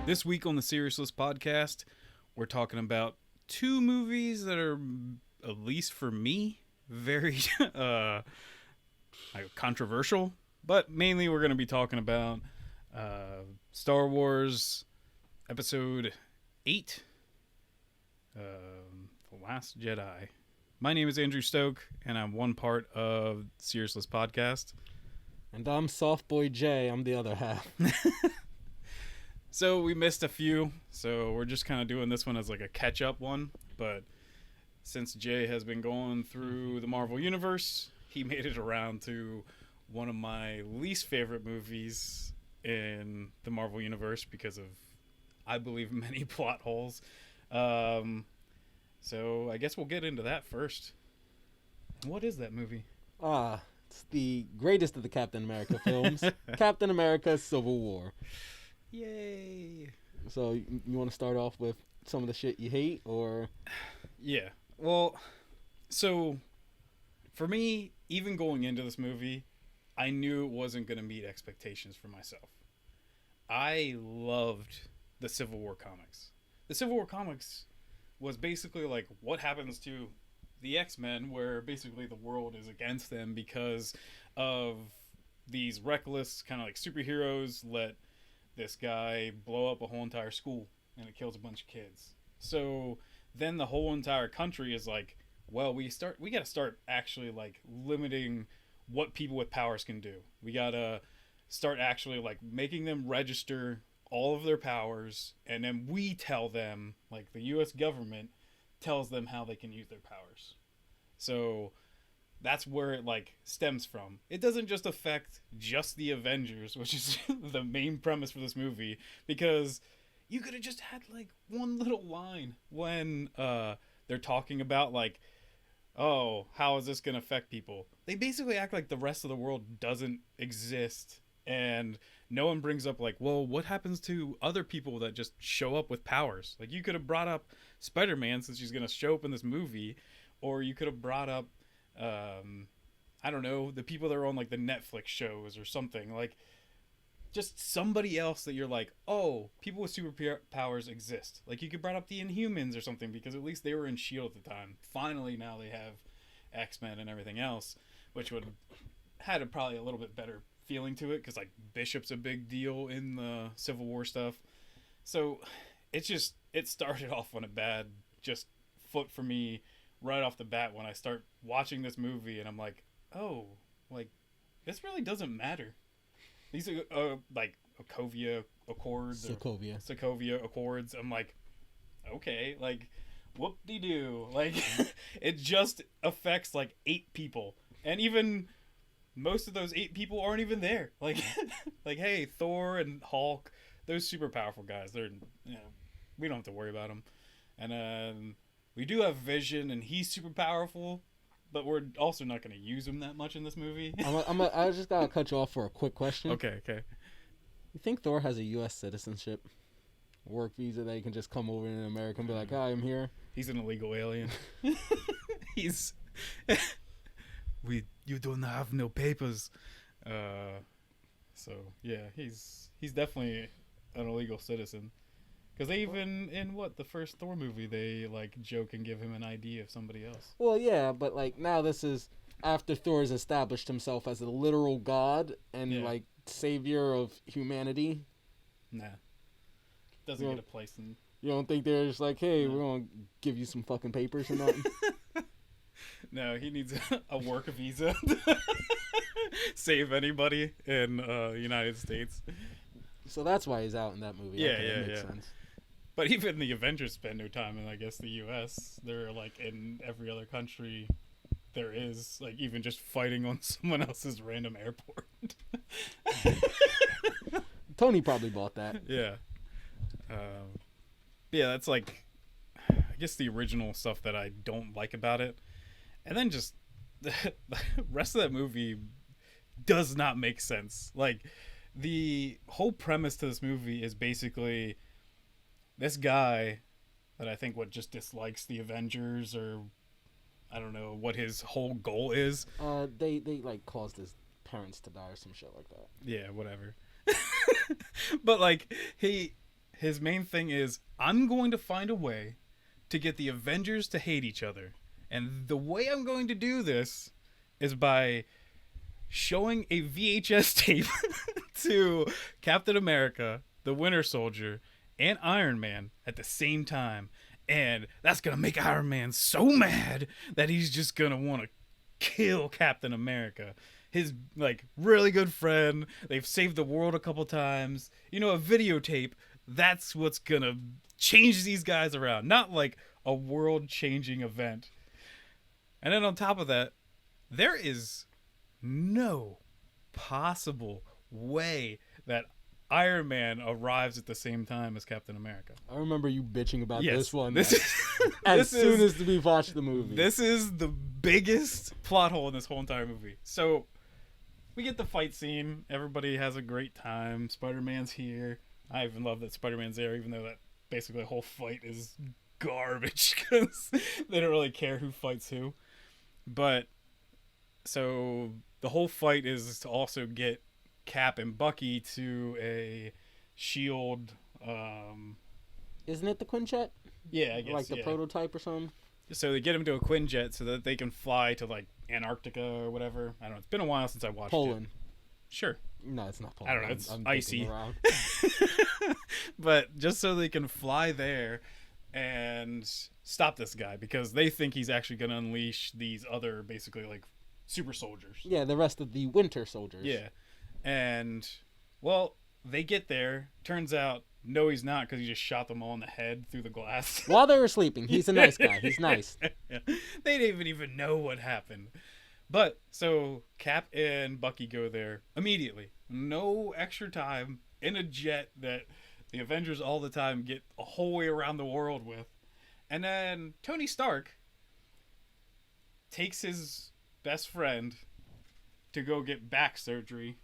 This week on the Serious List podcast, we're talking about two movies that are, at least for me, very controversial. But mainly, we're going to be talking about Star Wars Episode 8, The Last Jedi. My name is Andrew Stoke, and I'm one part of Serious List podcast. And I'm Soft Boy J. I'm the other half. So we missed a few, so we're just kind of doing this one as like a catch-up one. But since Jay has been going through the Marvel Universe, he made it around to one of my least favorite movies in the Marvel Universe because of, I believe, many plot holes. So I guess we'll get into that first. What is that movie? It's the greatest of the Captain America films. Captain America Civil War. Yay! So you want to start off with some of the shit you hate, or? Yeah. Well, so for me, even going into this movie, I knew it wasn't going to meet expectations for myself. I loved the Civil War comics. The Civil War comics was basically like what happens to the X-Men, where basically the world is against them because of these reckless kind of like superheroes let this guy blow up a whole entire school and it kills a bunch of kids. So then the whole entire country is like, well, we got to start actually like limiting what people with powers can do. We got to start actually like making them register all of their powers, and then we tell them, like the US government tells them how they can use their powers. So that's where it like stems from. It doesn't just affect just the Avengers, which is the main premise for this movie, because you could have just had like one little line when they're talking about like, oh, how is this going to affect people? They basically act like the rest of the world doesn't exist, and no one brings up like, well, what happens to other people that just show up with powers? Like, you could have brought up Spider-Man, since she's going to show up in this movie, or you could have brought up I don't know, the people that are on like the Netflix shows or something, like just somebody else that you're like, oh, people with superpowers exist. Like, you could bring up the Inhumans or something, because at least they were in S.H.I.E.L.D. at the time. Finally, now they have X-Men and everything else, which would had probably a little bit better feeling to it, because like Bishop's a big deal in the Civil War stuff. So it started off on a bad just foot for me right off the bat when I start watching this movie, and I'm like, oh, like this really doesn't matter. These are like Sokovia Accords. Sokovia Accords. I'm like, okay, like whoop-de-doo. Like it just affects like 8 people, and even most of those 8 people aren't even there. Like like, hey, Thor and Hulk, those super powerful guys, they're, we don't have to worry about them. And we do have Vision, and he's super powerful, but we're also not going to use him that much in this movie. I just gotta cut you off for a quick question. Okay. You think Thor has a U.S. citizenship, work visa that he can just come over in America and be like, "Hi, I'm here"? He's an illegal alien. He's you don't have no papers. So yeah, he's definitely an illegal citizen. Because they even, in the first Thor movie, they like joke and give him an ID of somebody else. Well, yeah, but like now this is after Thor has established himself as a literal god and like savior of humanity. Nah, doesn't get a place in. You don't think they're just like, hey, we're gonna give you some fucking papers or nothing? No, he needs a work visa to save anybody in the United States. So that's why he's out in that movie. Yeah, that makes sense. But even the Avengers spend no time in, I guess, the U.S. They're like in every other country there is, like even just fighting on someone else's random airport. Tony probably bought that. Yeah. Yeah, that's like, I guess, the original stuff that I don't like about it. And then just the rest of that movie does not make sense. Like, the whole premise to this movie is basically this guy that I think just dislikes the Avengers, or I don't know what his whole goal is. They like caused his parents to die or some shit like that. Yeah, whatever. But like he his main thing is, I'm going to find a way to get the Avengers to hate each other. And the way I'm going to do this is by showing a VHS tape to Captain America, the Winter Soldier, and Iron Man at the same time. And that's going to make Iron Man so mad that he's just going to want to kill Captain America. His, like, really good friend. They've saved the world a couple times. You know, a videotape, that's what's going to change these guys around. Not like a world-changing event. And then on top of that, there is no possible way that Iron Man arrives at the same time as Captain America. I remember you bitching about this one as soon as we watched the movie. This is the biggest plot hole in this whole entire movie. So we get the fight scene. Everybody has a great time. Spider-Man's here. I even love that Spider-Man's there, even though that basically the whole fight is garbage because they don't really care who fights who. But so the whole fight is to also get Cap and Bucky to a shield. Isn't it the Quinjet? Yeah, I guess. Like the prototype or something? So they get him to a Quinjet so that they can fly to like Antarctica or whatever. I don't know. It's been a while since I watched Poland. It. Sure. No, it's not Poland. I don't know. It's I'm icy. But just so they can fly there and stop this guy because they think he's actually going to unleash these other basically like super soldiers. Yeah, the rest of the Winter Soldiers. Yeah. And, well, they get there. Turns out, no, he's not because he just shot them all in the head through the glass. While they were sleeping. He's a nice guy. He's nice. Yeah. They didn't even know what happened. But, so, Cap and Bucky go there immediately. No extra time in a jet that the Avengers all the time get a whole way around the world with. And then Tony Stark takes his best friend to go get back surgery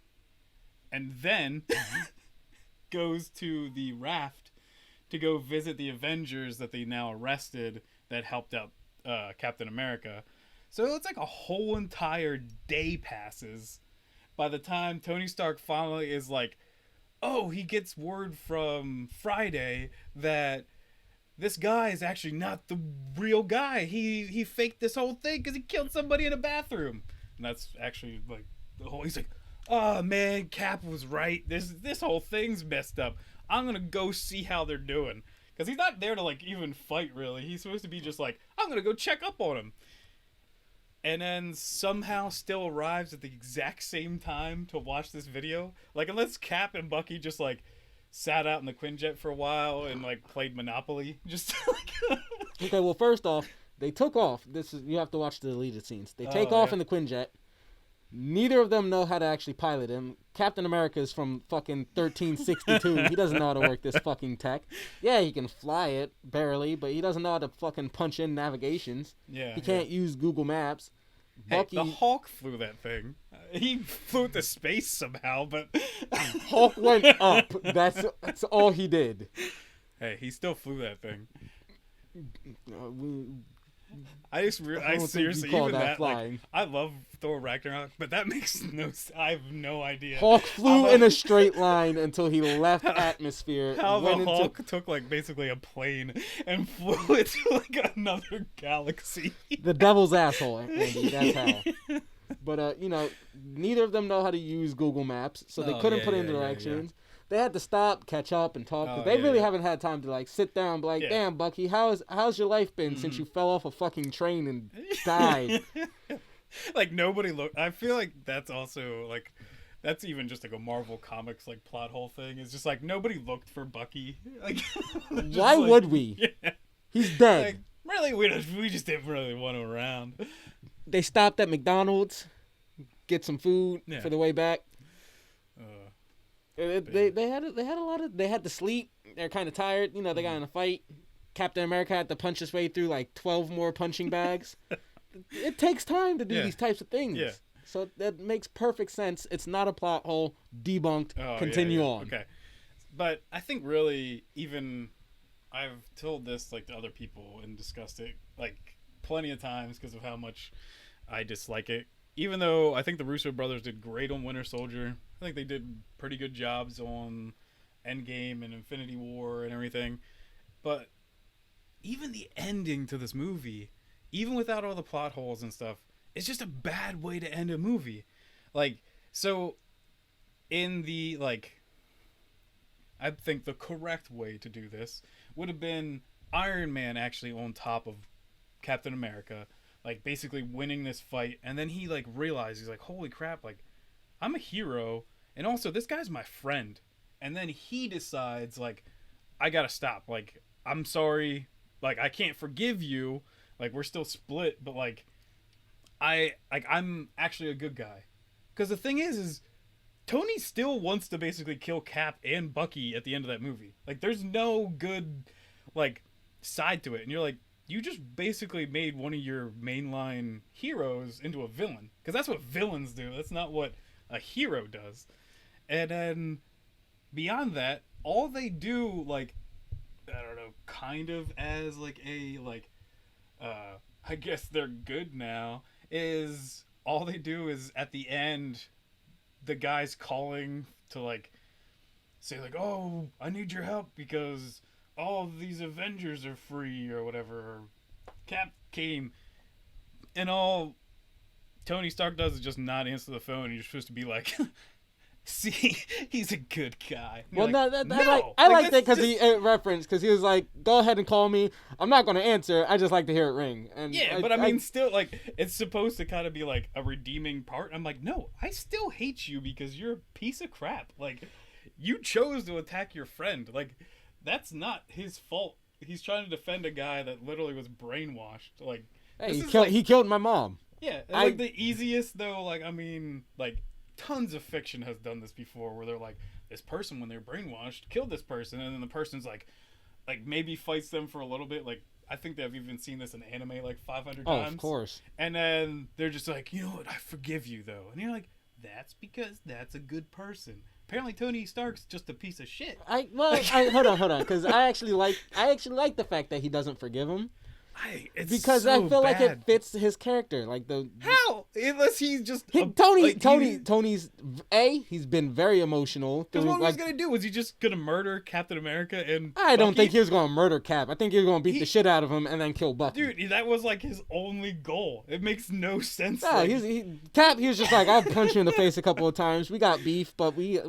and then goes to the raft to go visit the Avengers that they now arrested that helped out Captain America. So it's like a whole entire day passes by the time Tony Stark finally is like, oh, he gets word from Friday that this guy is actually not the real guy. He faked this whole thing because he killed somebody in a bathroom. And that's actually like the whole. He's like, oh man, Cap was right. This whole thing's messed up. I'm gonna go see how they're doing because he's not there to like even fight really. He's supposed to be just like, I'm gonna go check up on him. And then somehow still arrives at the exact same time to watch this video. Like unless Cap and Bucky just like sat out in the Quinjet for a while and like played Monopoly, just like. Okay, well first off, they took off. You have to watch the deleted scenes. They take off in the Quinjet. Neither of them know how to actually pilot him. Captain America is from fucking 1362. He doesn't know how to work this fucking tech. Yeah, he can fly it, barely, but he doesn't know how to fucking punch in navigations. Yeah. He can't use Google Maps. Hey, Bucky, the Hulk flew that thing. He flew to space somehow, but... Hulk went up. That's all he did. Hey, he still flew that thing. I seriously, even that, like, I love Thor Ragnarok, but that makes no sense. I have no idea. Hulk flew in a straight line until he left atmosphere. How the Hulk took, like, basically a plane and flew it to, like, another galaxy. The devil's asshole, Andy. That's how. But, neither of them know how to use Google Maps, so they couldn't put in directions. They had to stop, catch up, and talk. They really haven't had time to like sit down and be like, damn, Bucky, how's your life been since you fell off a fucking train and died? Like, nobody looked. I feel like that's also, like, that's even just, like, a Marvel Comics, like, plot hole thing. It's just, like, nobody looked for Bucky. Like, why would we? Yeah. He's dead. Like, really, we just didn't really want him around. They stopped at McDonald's, get some food for the way back. They had to sleep. They're kind of tired. They got in a fight. Captain America had to punch his way through like 12 more punching bags. It takes time to do these types of things. Yeah. So that makes perfect sense. It's not a plot hole. Debunked. Continue on. Okay. But I think really, even I've told this like to other people and discussed it like plenty of times because of how much I dislike it. Even though I think the Russo brothers did great on Winter Soldier, I think they did pretty good jobs on Endgame and Infinity War and everything. But even the ending to this movie, even without all the plot holes and stuff, it's just a bad way to end a movie. Like, so in the, like, I think the correct way to do this would have been Iron Man actually on top of Captain America, like basically winning this fight, and then he like realized, he's like, holy crap, like I'm a hero, and also this guy's my friend. And then he decides, like, I gotta stop, like, I'm sorry, like I can't forgive you, like we're still split, but like I'm actually a good guy. Because the thing is Tony still wants to basically kill Cap and Bucky at the end of that movie. Like, there's no good, like, side to it. And you're like, you just basically made one of your mainline heroes into a villain. Because that's what villains do. That's not what a hero does. And then, beyond that, all they do, like, I don't know, kind of as, like, a, like, I guess they're good now, is all they do is, at the end, the guy's calling to like say like, oh, I need your help because all of these Avengers are free or whatever. Cap came, and all Tony Stark does is just not answer the phone, and you're supposed to be like, see, he's a good guy. Well, like, I like that because he referenced, because he was like, go ahead and call me. I'm not going to answer. I just like to hear it ring. And yeah, but I mean, still, like, it's supposed to kind of be like a redeeming part. I'm like, no, I still hate you because you're a piece of crap. Like, you chose to attack your friend. Like, that's not his fault. He's trying to defend a guy that literally was brainwashed. Like, hey, he killed my mom. Yeah, like the easiest though. Like, I mean, like, tons of fiction has done this before, where they're like, this person, when they're brainwashed, killed this person, and then the person's like maybe fights them for a little bit. Like, I think they've even seen this in anime like 500 times. Oh, of course. And then they're just like, you know what, I forgive you though. And you're like, that's because that's a good person. Apparently Tony Stark's just a piece of shit. Hold on, because I actually like the fact that he doesn't forgive him. Because I feel like it fits his character, like the how, unless he's just Tony's he's been very emotional. Because what was he gonna do? Was he just gonna murder Captain America and I don't think he was gonna murder Cap. I think he was gonna beat the shit out of him and then kill Bucky. Dude, that was like his only goal. It makes no sense. Yeah, Cap. He was just like, I'll punch you in the face a couple of times. We got beef, but we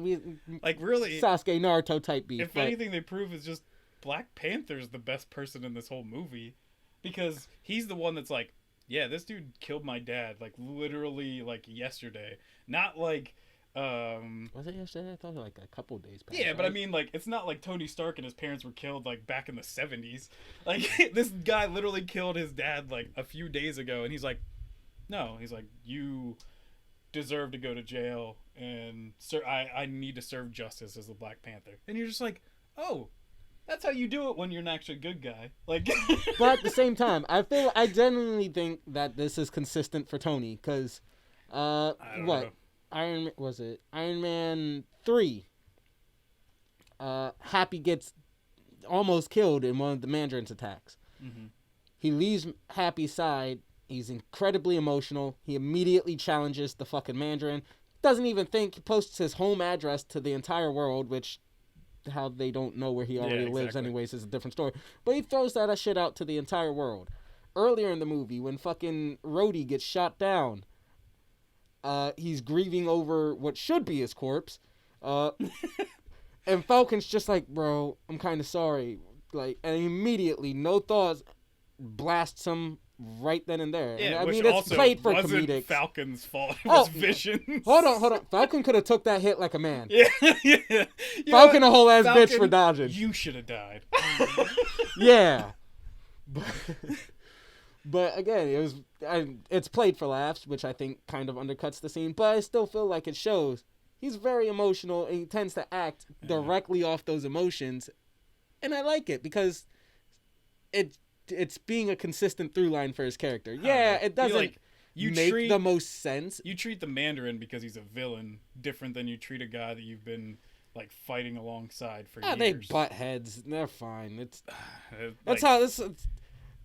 like really Sasuke Naruto type beef. If anything, they prove is just Black Panther's the best person in this whole movie. Because he's the one that's like, yeah, this dude killed my dad, like, literally, like, yesterday. Not like, Was it yesterday? I thought it was like a couple days past. Yeah, but I mean, like, it's not like Tony Stark and his parents were killed, like, back in the 70s. Like, this guy literally killed his dad, like, a few days ago, and he's like, no. He's like, you deserve to go to jail, and I need to serve justice as the Black Panther. And you're just like, oh, that's how you do it when you're an actually good guy. Like, but at the same time, I genuinely think that this is consistent for Tony, because know. Iron Man 3? Happy gets almost killed in one of the Mandarin's attacks. Mm-hmm. He leaves Happy's side. He's incredibly emotional. He immediately challenges the fucking Mandarin. Doesn't even think. He posts his home address to the entire world, which how they don't know where he already lives anyways is a different story. But he throws that shit out to the entire world. Earlier in the movie, when fucking Rhodey gets shot down, he's grieving over what should be his corpse. And Falcon's just like, bro, I'm kind of sorry. Like, and immediately, no thoughts, blasts him right then and there. Yeah, and, I which mean, it's also played for wasn't comedic. Falcon's fault. It was Vision. Hold on. Falcon could have took that hit like a man. Yeah. Falcon a whole ass bitch for dodging. You should have died. Yeah. But again, it's played for laughs, which I think kind of undercuts the scene. But I still feel like it shows he's very emotional and he tends to act directly off those emotions, and I like it because it's being a consistent through line for his character. Yeah, it doesn't make the most sense. You treat the Mandarin because he's a villain different than you treat a guy that you've been like fighting alongside for years. They butt heads. They're fine. That's how this.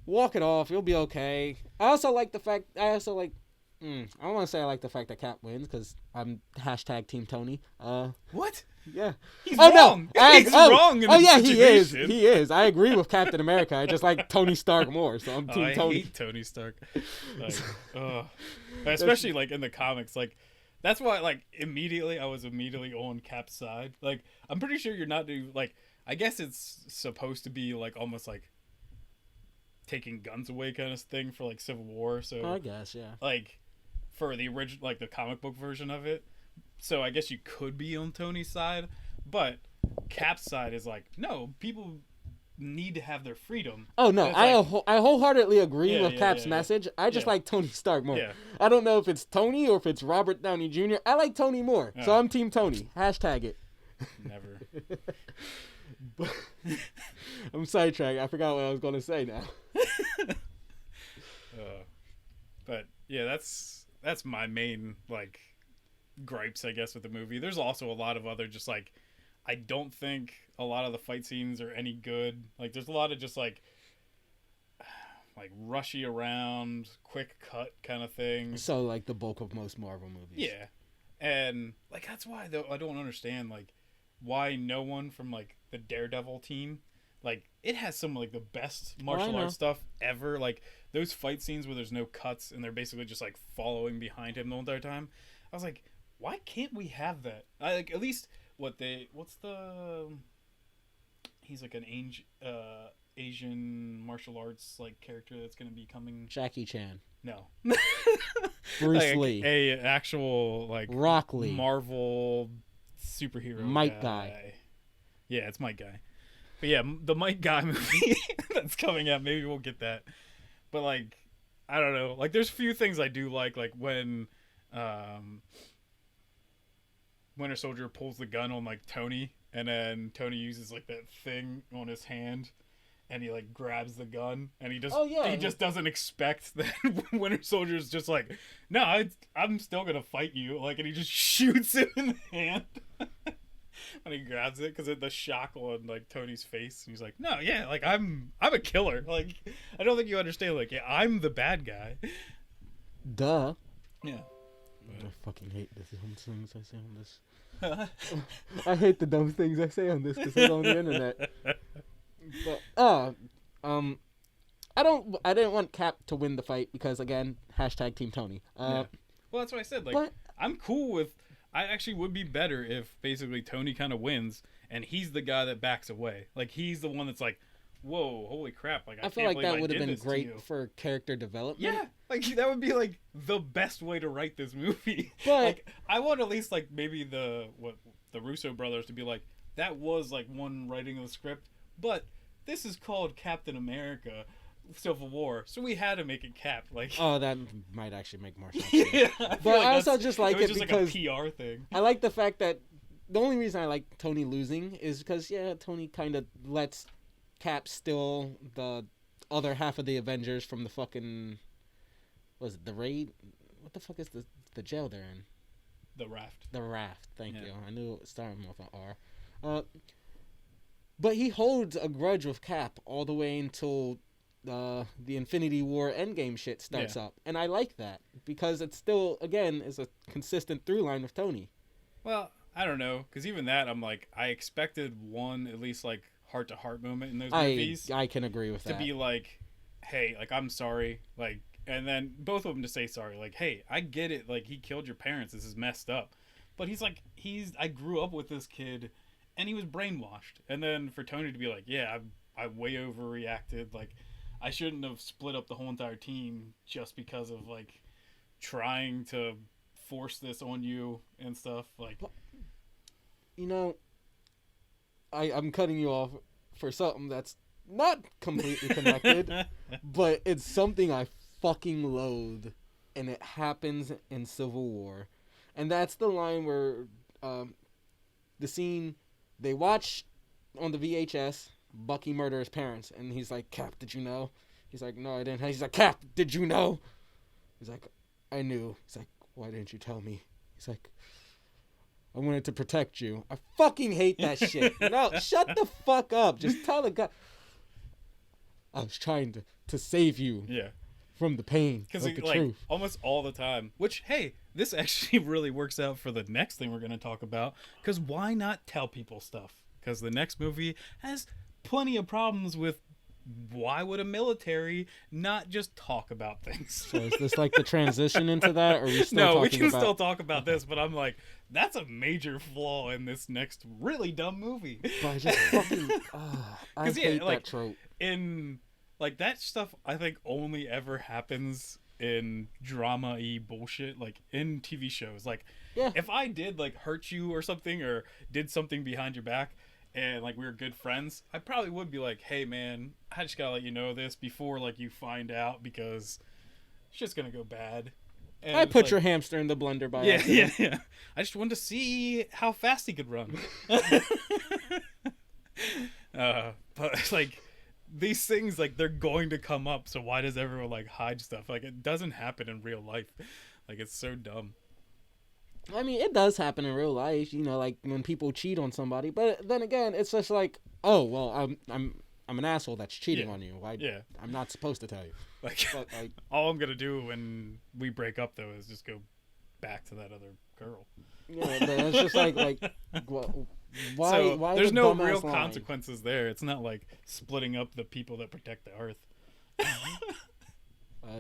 Walk it off. You'll be okay. I also like I don't want to say I like the fact that Cap wins because I'm hashtag Team Tony. What? Yeah. He's wrong. He's wrong in this yeah, situation. He is. I agree with Captain America. I just like Tony Stark more, so I'm Team Tony. I hate Tony Stark. Like, especially like in the comics, like that's why like I was immediately on Cap's side. Like I'm pretty sure you're not doing like I guess it's supposed to be like almost like taking guns away kind of thing for like Civil War. So I guess yeah. Like for the original like the comic book version of it. So I guess you could be on Tony's side, but Cap's side is like, no, people need to have their freedom. Oh no, I wholeheartedly agree with Cap's message. I just like Tony Stark more. Yeah. I don't know if it's Tony or if it's Robert Downey Jr. I like Tony more, so I'm Team Tony. Hashtag it. Never. I'm sidetracked. I forgot what I was going to say now. But yeah, that's my main like gripes, I guess, with the movie. There's also a lot of other just like I don't think a lot of the fight scenes are any good. Like there's a lot of just like rushy around, quick cut kind of things. So like the bulk of most Marvel movies. Yeah. And like that's why though I don't understand like why no one from like the Daredevil team, like it has some like the best martial arts stuff ever. Like those fight scenes where there's no cuts and they're basically just like following behind him the entire time. I was like, why can't we have that? Like at least he's like an Asian martial arts like character that's gonna be coming. Jackie Chan. No. Bruce Lee. A actual like Rock Lee. Marvel superhero Mike guy. Yeah, it's Mike Guy. But yeah, the Mike Guy movie that's coming out, maybe we'll get that. But like, I don't know. Like, there's a few things I do like when Winter Soldier pulls the gun on like Tony, and then Tony uses like that thing on his hand, and he like grabs the gun, and he just doesn't expect that Winter Soldier's just like, no, I'm still gonna fight you, like, and he just shoots him in the hand. When he grabs it, because of the shock on like Tony's face, and he's like, "No, yeah, like I'm a killer. Like, I don't think you understand. Like, yeah, I'm the bad guy." Duh. Yeah. I fucking hate the dumb things I say on this. I hate the dumb things I say on this because it's on the internet. But I didn't want Cap to win the fight because again, hashtag Team Tony. Yeah. Well, that's what I said. Like, I'm cool with. I actually would be better if basically Tony kind of wins and he's the guy that backs away. Like he's the one that's like, "Whoa, holy crap!" Like I feel like that would have been great for character development. Yeah, like that would be like the best way to write this movie. But like I want at least like maybe the Russo brothers to be like, that was like one writing of the script, but this is called Captain America Civil War, so we had to make it Cap. Like, oh, that might actually make more sense. Yeah, but I also just like it just because like a PR thing. I like the fact that the only reason I like Tony losing is because Tony kind of lets Cap steal the other half of the Avengers from the fucking the raid? What the fuck is the jail they're in? The Raft. The Raft. Thank you. I knew it was starting with an R. But he holds a grudge with Cap all the way until the Infinity War Endgame shit starts up, and I like that because it's still again is a consistent through line with Tony. Well, I don't know, because even that I'm like I expected one at least like heart to heart moment in those movies. I can agree with that. To be like, hey, like I'm sorry, like, and then both of them to say sorry, like, hey, I get it, like he killed your parents, this is messed up, but he's like I grew up with this kid, and he was brainwashed, and then for Tony to be like, yeah, I way overreacted, like. I shouldn't have split up the whole entire team just because of like trying to force this on you and stuff. Like, you know, I'm cutting you off for something that's not completely connected, but it's something I fucking loathe, and it happens in Civil War, and that's the line where the scene they watch on the VHS. Bucky murder his parents, and he's like, Cap, did you know? He's like, no, I didn't. He's like, Cap, did you know? He's like, I knew. He's like, why didn't you tell me? He's like, I wanted to protect you. I fucking hate that shit. No, shut the fuck up. Just tell the guy. I was trying to save you. Yeah. from the pain of Because the like truth. almost all the time, which hey, this actually really works out for the next thing we're going to talk about. Because why not tell people stuff? Because the next movie has plenty of problems with why would a military not just talk about things? So is this like the transition into that, or are we still No, talking we can about... still talk about this, but I'm like, that's a major flaw in this next really dumb movie. But I just fucking... I 'Cause, yeah, hate like, that trope. In like that stuff, I think only ever happens in drama-y bullshit, like in TV shows. Like, Yeah. if I did like hurt you or something, or did something behind your back, and like we were good friends, I probably would be like, hey man, I just gotta let you know this before like you find out, because it's just gonna go bad. And I it's put like, your hamster in the blender by yeah, accident. yeah. I just wanted to see how fast he could run. But like these things, like they're going to come up. So why does everyone like hide stuff? Like it doesn't happen in real life. Like it's so dumb. I mean, it does happen in real life, you know, like when people cheat on somebody. But then again, it's just like, oh, well, I'm an asshole that's cheating Yeah. on you. Yeah. I'm not supposed to tell you. Like, But like, all I'm gonna do when we break up though is just go back to that other girl. yeah, but it's just like, well, why? So why there's the no dumbass real line? consequences there. It's not like splitting up the people that protect the earth.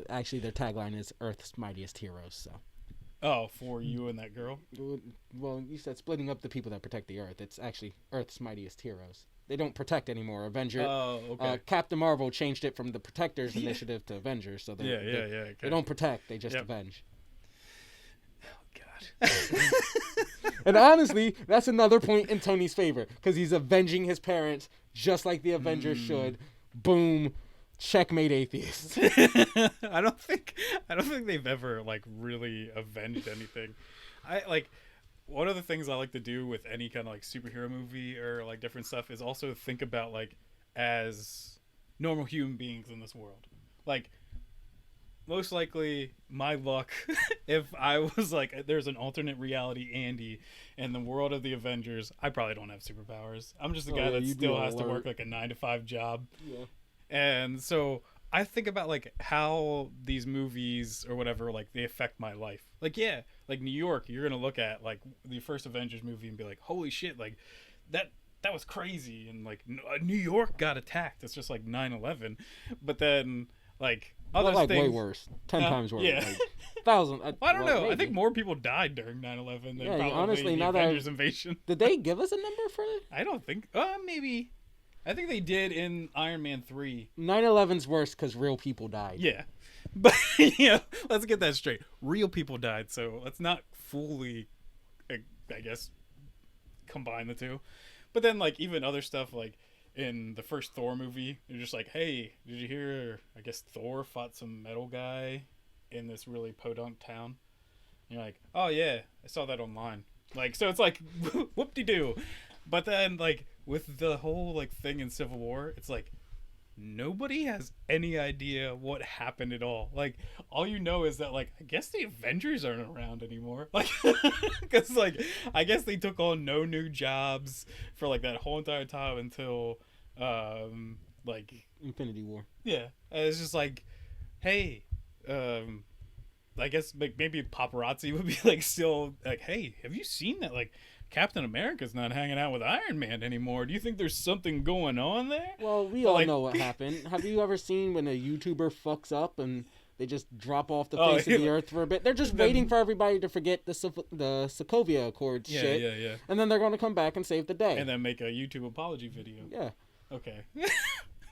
Actually, their tagline is "Earth's mightiest heroes." So, Oh, for you and that girl? well, you said splitting up the people that protect the Earth. It's actually Earth's mightiest heroes. They don't protect anymore. Avengers. Oh, okay. Captain Marvel changed it from the Protectors Initiative to Avengers. So Yeah. they Okay. don't protect; they just Yep. avenge. Oh, God. And honestly, that's another point in Tony's favor, because he's avenging his parents just like the Avengers should. Boom, checkmate atheists. I don't think they've ever like really avenged anything. I like one of the things I like to do with any kind of like superhero movie or like different stuff is also think about like as normal human beings in this world. Like most likely my luck if I was like there's an alternate reality Andy in the world of the Avengers, I probably don't have superpowers. I'm just a guy that you'd be still all has to work work. like a 9-to-5 job. Yeah. And so I think about like how these movies or whatever, like they affect my life. Like, yeah, like New York, you're going to look at like the first Avengers movie and be like, holy shit, like that was crazy. And like New York got attacked. It's just like 9/11. But then like other like things. way worse, 10 times worse. Yeah. Like, 1,000. I don't know. Maybe. I think more people died during 9/11 than Yeah, probably honestly, the now that Avengers invasion. Did they give us a number for it? I don't think. Maybe. I think they did in Iron Man 3. 9/11's worse because real people died. Yeah. But, yeah, let's get that straight. Real people died, so let's not fully, I guess, combine the two. But then, like, even other stuff, like, in the first Thor movie, they're just like, hey, did you hear, I guess, Thor fought some metal guy in this really podunk town? And you're like, oh, yeah, I saw that online. Like, so it's like, whoop-de-doo. But then, like, with the whole, like, thing in Civil War, it's like, nobody has any idea what happened at all. Like, all you know is that, like, I guess the Avengers aren't around anymore. Like, because, like, I guess they took on no new jobs for, like, that whole entire time until, like... Infinity War. Yeah. And it's just like, hey, I guess, like, maybe paparazzi would be, like, still, like, hey, have you seen that, like... Captain America's not hanging out with Iron Man anymore. Do you think there's something going on there? Well, we all know what happened. Have you ever seen when a YouTuber fucks up and they just drop off the face of the earth for a bit? They're just waiting for everybody to forget the Sokovia Accords shit. Yeah. And then they're going to come back and save the day. And then make a YouTube apology video. Yeah. Okay.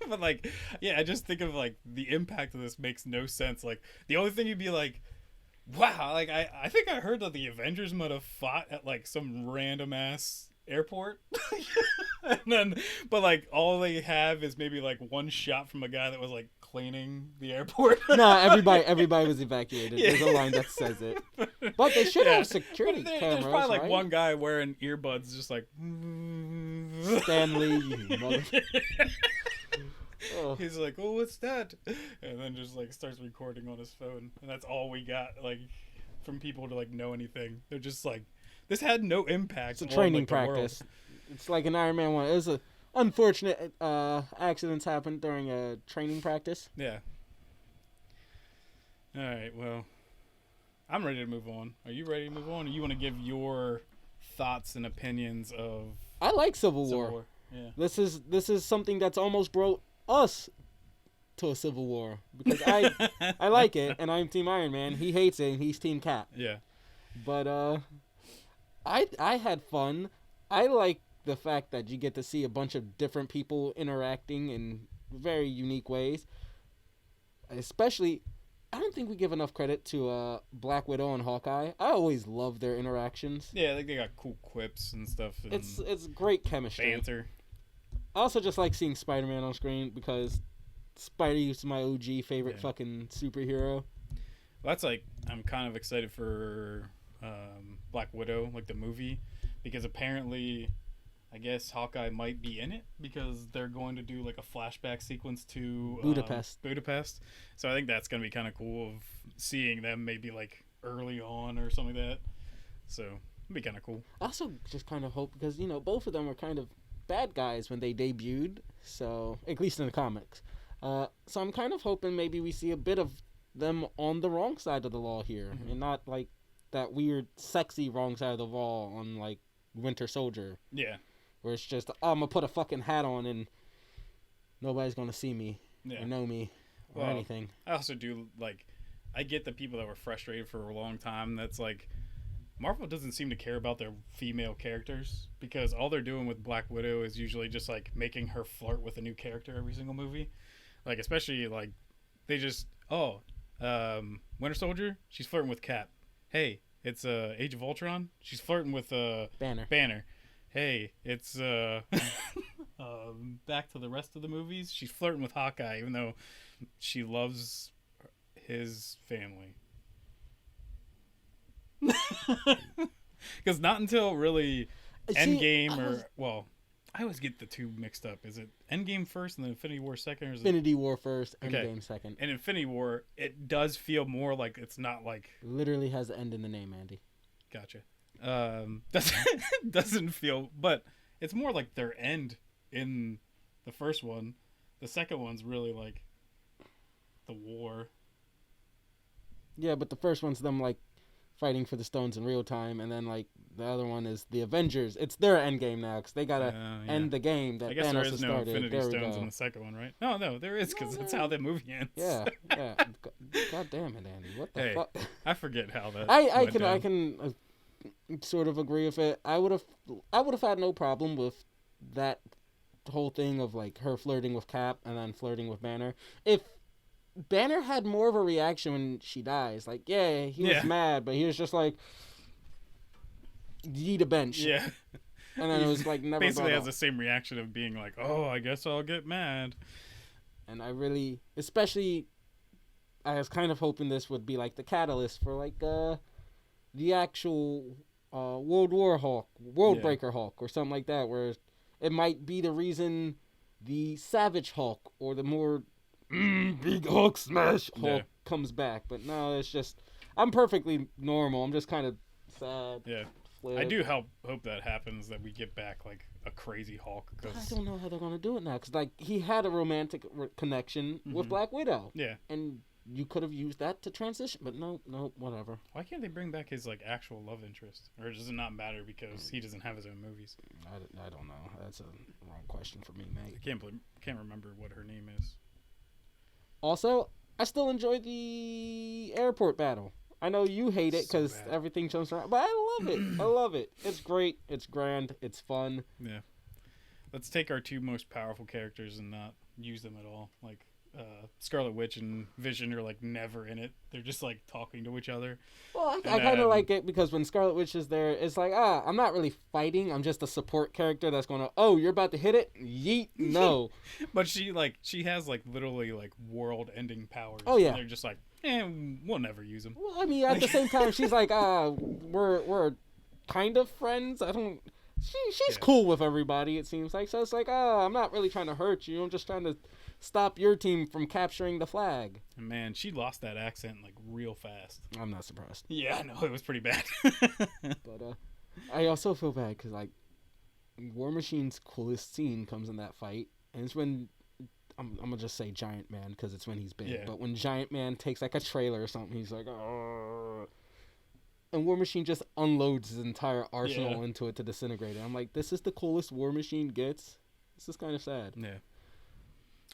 But, like, yeah, I just think of, like, the impact of this makes no sense. Like, the only thing you'd be like, wow, like, I think I heard that the Avengers might have fought at, like, some random-ass airport. And then, but, like, all they have is maybe, like, one shot from a guy that was, like, cleaning the airport. No, everybody was evacuated. Yeah. There's a line that says it. But they should have security cameras, there's probably, like, right? one guy wearing earbuds just, like... Stanley, you mother... Oh. He's like, oh, what's that? And then just like starts recording on his phone, and that's all we got like from people to like know anything. They're just like, this had no impact. It's a training on, like, practice. It's like an Iron Man one. It was a unfortunate accidents happened during a training practice. Yeah. All right. Well, I'm ready to move on. Are you ready to move on? Or you want to give your thoughts and opinions of I like Civil Civil War. War? Yeah. This is something that's almost brought us to a civil war because I like it and I'm Team Iron Man. He hates it and he's Team Cap. Yeah. But I had fun. I like the fact that you get to see a bunch of different people interacting in very unique ways. Especially, I don't think we give enough credit to Black Widow and Hawkeye. I always love their interactions. Yeah, I think they got cool quips and stuff. And It's great chemistry. Panther. I also just like seeing Spider-Man on screen because Spidey's my OG favorite fucking superhero. Well, that's like I'm kind of excited for Black Widow, like the movie, because apparently, I guess Hawkeye might be in it because they're going to do like a flashback sequence to Budapest. So I think that's gonna be kind of cool of seeing them maybe like early on or something like that. So it'd be kind of cool. I also just kind of hope because both of them were kind of bad guys when they debuted, so at least in the comics. So I'm kind of hoping maybe we see a bit of them on the wrong side of the law here, and not like that weird, sexy wrong side of the law on like Winter Soldier. Yeah. Where it's just, I'm gonna put a fucking hat on and nobody's gonna see me or know me or anything. I also do I get the people that were frustrated for a long time. That's like, Marvel doesn't seem to care about their female characters because all they're doing with Black Widow is usually just like making her flirt with a new character every single movie. Like, especially like they just Winter Soldier, she's flirting with Cap. Hey, it's Age of Ultron, she's flirting with Banner. Hey, it's back to the rest of the movies, she's flirting with Hawkeye even though she loves his family. Because not until really Endgame I always get the two mixed up. Is it Endgame first and then Infinity War second? Or is Infinity War first, Endgame second. And Infinity War, it does feel more like it's not like... Literally has the end in the name, Andy. Gotcha. Doesn't feel... But it's more like their end in the first one. The second one's really like the war. Yeah, but the first one's them like fighting for the stones in real time, and then like the other one is the Avengers. It's their Endgame now because they gotta end the game that I guess Thanos there is has no started. Infinity Stones in the second one, right? No, there is because that's how the movie ends. Yeah. God damn it, Andy! What the fuck? I forget how that. I can sort of agree with it. I would have had no problem with that whole thing of like her flirting with Cap and then flirting with Banner. If Banner had more of a reaction when she dies, like he was mad, but he was just like, "Yeet a bench." Yeah. And then it was like never. Basically, has the same reaction of being like, "Oh, I guess I'll get mad." And I really, especially, I was kind of hoping this would be like the catalyst for like the actual World War Hulk, World Breaker Hulk, or something like that, where it might be the reason the Savage Hulk or the more big Hulk smash Hulk comes back. But no, it's just I'm perfectly normal. I'm just kind of sad. Yeah. I do hope that happens, that we get back like a crazy Hulk. Cause I don't know how they're gonna do it now, because like he had a romantic connection with Black Widow. Yeah. And you could have used that to transition, but no, whatever. Why can't they bring back his like actual love interest, or does it not matter because he doesn't have his own movies? I don't know. That's a wrong question for me, mate. I can't remember what her name is. Also, I still enjoy the airport battle. I know you hate it because everything jumps around, but I love it. I love it. It's great. It's grand. It's fun. Yeah. Let's take our two most powerful characters and not use them at all. Like, Scarlet Witch and Vision are like never in it. They're just like talking to each other. Well, I kind of like it because when Scarlet Witch is there, it's like, I'm not really fighting. I'm just a support character that's going to, you're about to hit it? Yeet, no. But she has like literally like world-ending powers. Oh, yeah. And they're just like, we'll never use them. Well, I mean, at the same time, she's like, we're kind of friends. She's cool with everybody, it seems like. So it's like, I'm not really trying to hurt you. I'm just trying to stop your team from capturing the flag. And man, she lost that accent like real fast. I'm not surprised. Yeah, I know, it was pretty bad. But I also feel bad because like War Machine's coolest scene comes in that fight, and it's when I'm gonna just say Giant Man because it's when he's big. Yeah. But when Giant Man takes like a trailer or something, he's like, oh. And War Machine just unloads his entire arsenal into it to disintegrate it. I'm like, this is the coolest War Machine gets. This is kind of sad. Yeah.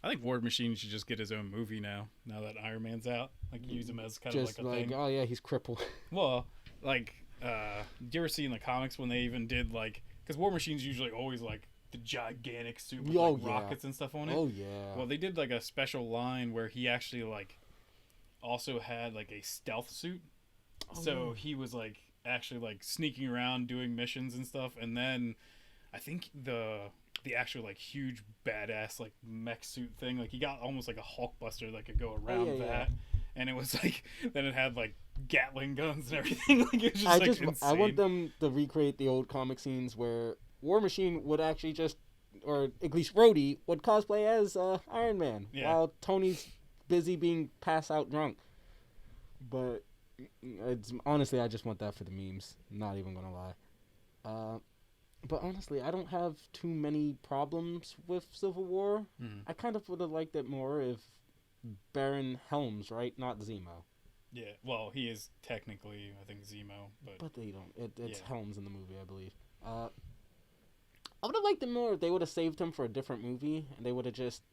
I think War Machine should just get his own movie now that Iron Man's out. Like, use him as kind just of like a thing. Oh, yeah, he's crippled. Well, like, do you ever see in the comics when they even did, like, because War Machine's usually always, like, the gigantic suit with, like, rockets and stuff on it. Oh, yeah. Well, they did, like, a special line where he actually, like, also had, like, a stealth suit. So he was like actually like sneaking around doing missions and stuff, and then I think the actual like huge badass like mech suit thing, like he got almost like a Hulkbuster that could go around that, and it was like then it had like Gatling guns and everything. Like it was just insane. I want them to recreate the old comic scenes where War Machine would actually just, or at least Rhodey would cosplay as Iron Man while Tony's busy being pass out drunk. But it's honestly, I just want that for the memes. Not even gonna lie. But honestly, I don't have too many problems with Civil War. I kind of would have liked it more if Baron Helms, right, not Zemo. Yeah, well, he is technically, I think, Zemo, but they don't. It's Helms in the movie, I believe. I would have liked it more if they would have saved him for a different movie, and they would have just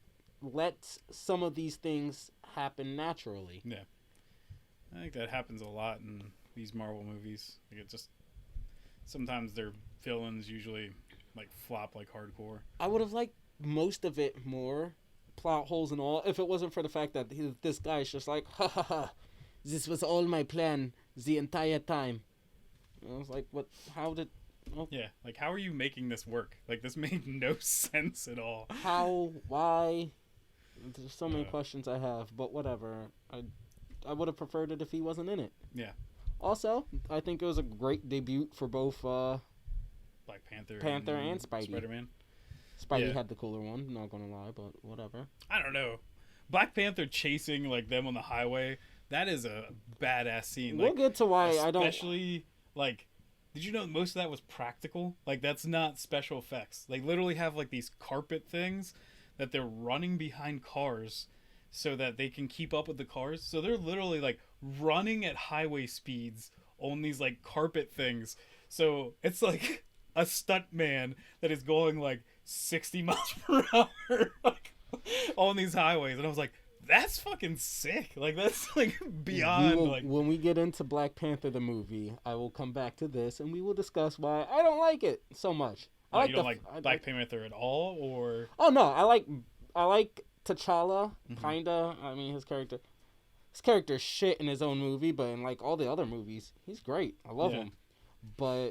let some of these things happen naturally. Yeah. I think that happens a lot in these Marvel movies. Like it just sometimes their villains usually like flop like hardcore. I would have liked most of it more, plot holes and all, if it wasn't for the fact that this guy's just like, ha ha ha, this was all my plan the entire time. And I was like, what? How did? Oh. Yeah, like how are you making this work? Like this made no sense at all. How? Why? There's so many questions I have, but whatever. I would have preferred it if he wasn't in it. Yeah. Also, I think it was a great debut for both Black Panther and Spidey. Spider-Man. Spidey had the cooler one, not gonna lie, but whatever. I don't know. Black Panther chasing like them on the highway, that is a badass scene. We'll get to why I don't... Especially, like, did you know most of that was practical? Like, that's not special effects. They literally have, like, these carpet things that they're running behind cars so that they can keep up with the cars. So they're literally like running at highway speeds on these like carpet things. So it's like a stunt man that is going like 60 miles per hour like, on these highways. And I was like, that's fucking sick. Like that's like beyond like when we get into Black Panther the movie, I will come back to this and we will discuss why I don't like it so much. You don't like Black Panther at all, or? Oh no, I like T'Challa, kinda. I mean, his character's shit in his own movie, but in like all the other movies, he's great. I love him. But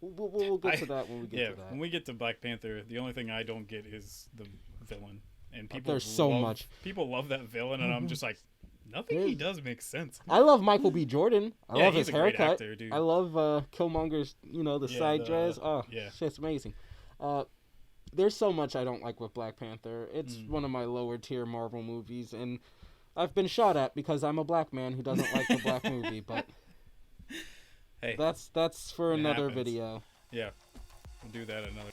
we'll get to that when we get to that. When we get to Black Panther, the only thing I don't get is the villain, and there's so much. People love that villain, and I'm just like, nothing he does makes sense. I love Michael B. Jordan. I love his haircut. Great actor, dude. I love Killmonger's, the side dress. Oh, shit's amazing. There's so much I don't like with Black Panther. It's one of my lower tier Marvel movies, and I've been shot at because I'm a black man who doesn't like the black movie. But hey, that's for another video. Yeah, we'll do that another.